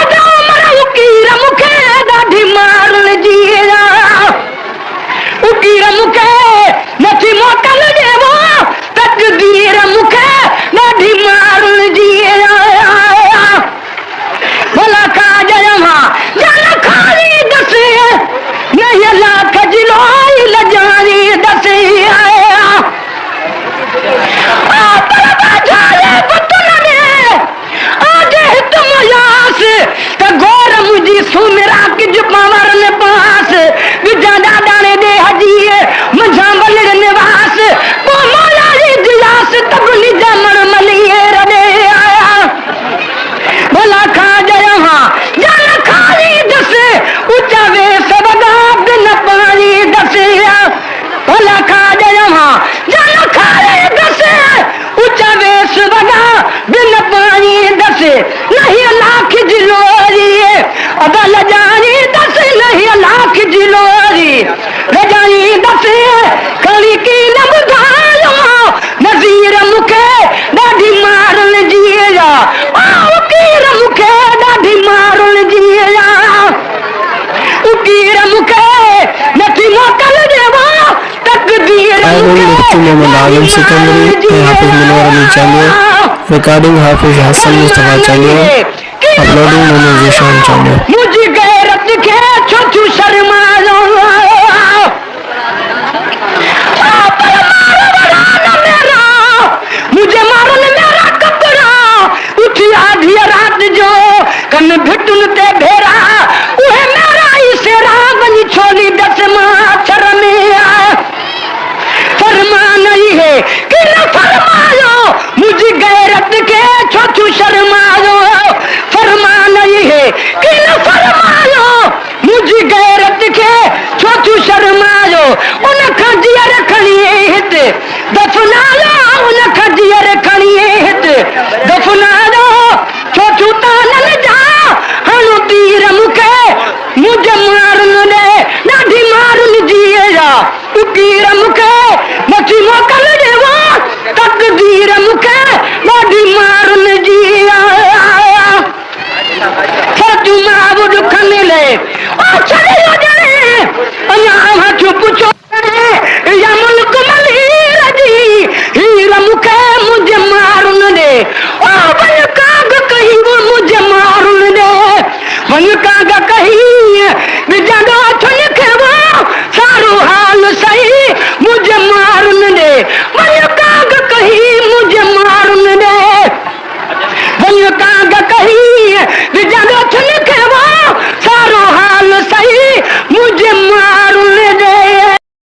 अदा मरा उकीर मुखे ॾाढी मारल जीरा उकीर मुखे नथी मोकल देवो तकदीर मुखे ॾाढी मारल जीरा भला खा जमा जन खाली दसे नहीं लाख जिलोई लजानी दसे गोर मुझी सुमेरा किज पावर ने पास विजादा दाने दे हजीए मझा बलर निवास को मौला री दिलास तबली जमन मलिए रदे आया भला खा जया जन खाली दसे ऊंचा वे सबदा बिन पानी दसे भला खा जया जन खाली दसे ऊंचा वे सबदा बिन पानी दसे नहीं लाख जिलोरी अदा लजानी दसे नहीं लाख जिलोरी लजानी दसे कली की न बुधायो नज़ीर मुखे ॾाढी मारल जीरा उकीर मुखे ॾाढी मारल जीरा उकीर मुखे नथी मोकल देवा तकदीर रिकॉर्डिंग हाफिज हसन मुस्तफा चालियो अपलोडिंग मोनू जीशान चालियो मुझे गैरत के छोटू शर्मा मुझे मारन मेरा कपड़ा उठी आधी रात जो कन भिटुन ते भेरा उहे मेरा इसेरा बनी छोली दस माछर में फरमा नहीं है कि न फरमायो मुझे गैरत के छोटू शर्मायो फरमा नहीं है कि न फरमायो मुझे गैरत के छोटू शर्मायो उन खजिया रखणिए हित दफनायो उन खजिया रखणिए हित दफनायो छोटू तानन जा हणु तीर मुखे मुझे मारन दे ॾाढी मारन जीरा उकीर मुखे नथी मोकल देवा तकदीर मुखे ॾाढी मारन जीरा छोटू माबुद खमिले ओ छड़ियो ॼणे अञा हथ पुछो या मुल्क मलीर जी हीर मुखे मुझे मारन दे ओ वन काग कही वो मुझे मारन दे वन काग कही विजंदो छन खेवो सारो हाल सही मुझे मारन दे वन काग कही मुझे मारन दे वन काग कही विजंदो छन खेवो सारो हाल सही मुझे मार